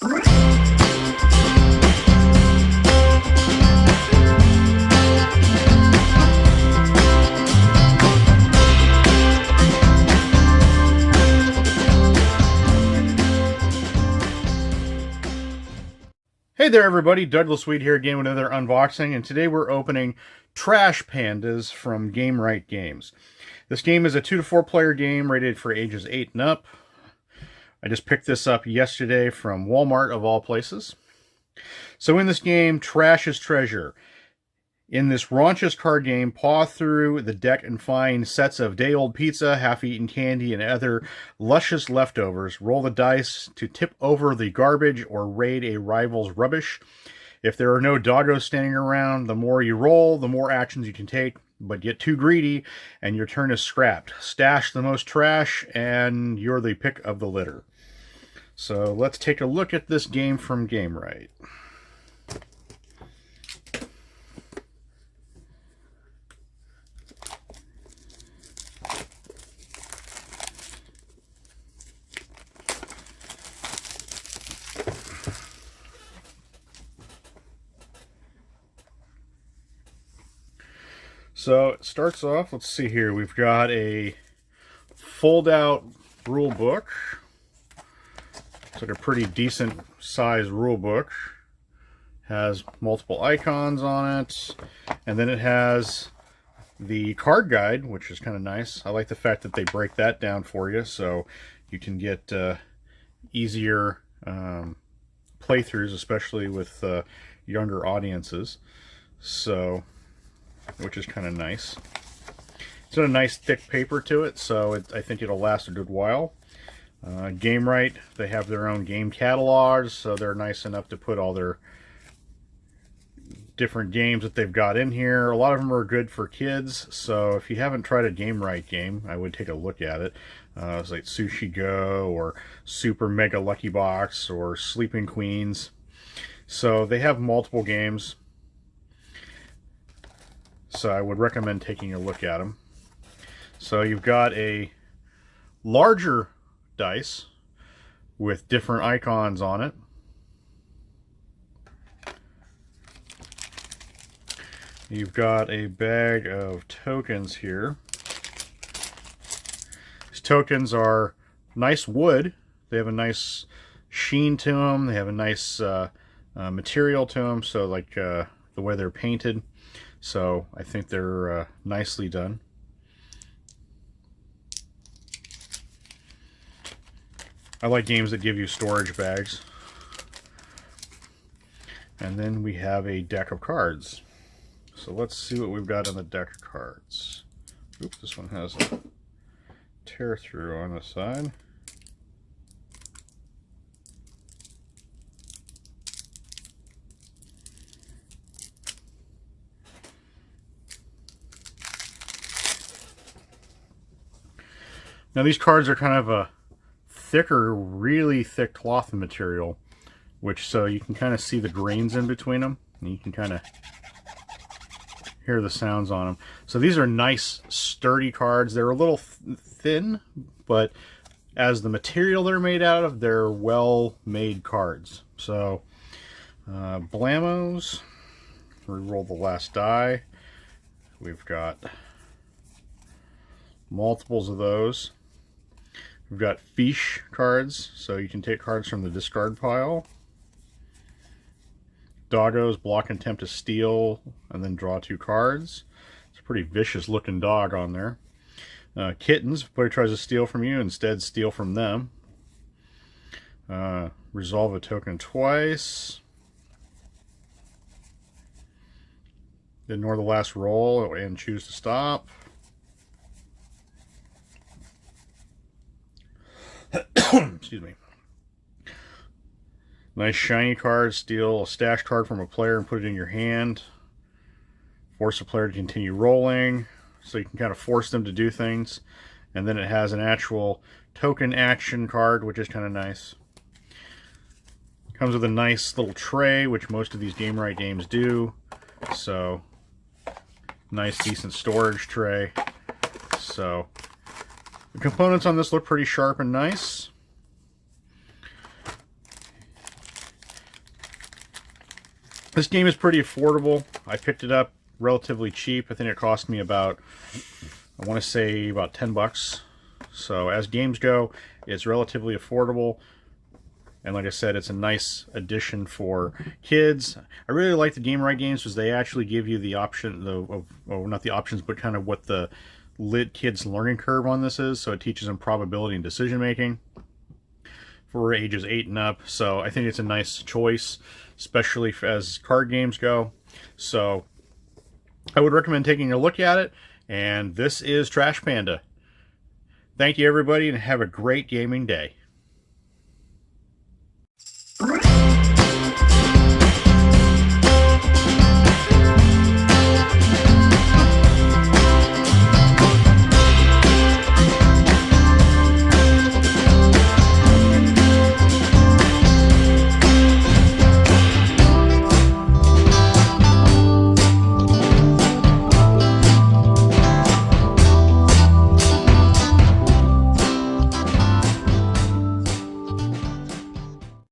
Hey there everybody, Douglas Weed here again with another unboxing, and today we're opening Trash Pandas from Gamewright Games. This game is a 2 to 4 player game rated for ages 8 and up. I just picked this up yesterday from Walmart of all places. So in this game, trash is treasure. In this raunchous card game, paw through the deck and find sets of day-old pizza, half-eaten candy, and other luscious leftovers. Roll the dice to tip over the garbage or raid a rival's rubbish. If there are no doggos standing around, the more you roll, the more actions you can take. But get too greedy, and your turn is scrapped. Stash the most trash, and you're the pick of the litter. So let's take a look at this game from Gamewright. So it starts off, let's see here, we've got a fold-out rule book. It's like a pretty decent size rule book. Has multiple icons on it, and then it has the card guide, which is kind of nice. I like the fact that they break that down for you, so you can get easier playthroughs, especially with younger audiences. So, which is kind of nice. It's got a nice thick paper to it, so I think it'll last a good while. Gamewright, they have their own game catalogs, so they're nice enough to put all their different games that they've got in here. A lot of them are good for kids, so if you haven't tried a Gamewright game, I would take a look at it. It's like Sushi Go, or Super Mega Lucky Box, or Sleeping Queens. So they have multiple games. So I would recommend taking a look at them. So you've got a larger dice with different icons on it. You've got a bag of tokens here. These tokens are nice wood. They have a nice sheen to them. They have a nice material to them, so like the way they're painted. So I think they're nicely done. I like games that give you storage bags. And then we have a deck of cards. So let's see what we've got on the deck of cards. Oops, this one has a tear through on the side. Now these cards are kind of a thicker, really thick cloth material, which so you can kind of see the grains in between them, and you can kind of hear the sounds on them. So these are nice, sturdy cards. They're a little thin, but as the material they're made out of, they're well-made cards. So, Blamos, re-roll the last die. We've got multiples of those. We've got fiche cards, so you can take cards from the discard pile. Doggos, block and attempt to steal, and then draw 2 cards. It's a pretty vicious looking dog on there. Kittens, if a player tries to steal from you, instead steal from them. Resolve a token twice. Ignore the last roll and choose to stop. Excuse me. Nice shiny card. Steal a stash card from a player and put it in your hand. Force a player to continue rolling, so you can kind of force them to do things. And then it has an actual token action card, which is kind of nice. Comes with a nice little tray, which most of these Gamewright games do. So, nice, decent storage tray. So, the components on this look pretty sharp and nice. This game is pretty affordable. I picked it up relatively cheap. I think it cost me about, I want to say about 10 bucks. So as games go, it's relatively affordable. And like I said, it's a nice addition for kids. I really like the Gamewright Games because they actually give you the option, not the options, but kind of what the kids' learning curve on this is. So it teaches them probability and decision making for ages 8 and up. So I think it's a nice choice, especially as card games go. So I would recommend taking a look at it. And this is Trash Panda. Thank you, everybody, and have a great gaming day.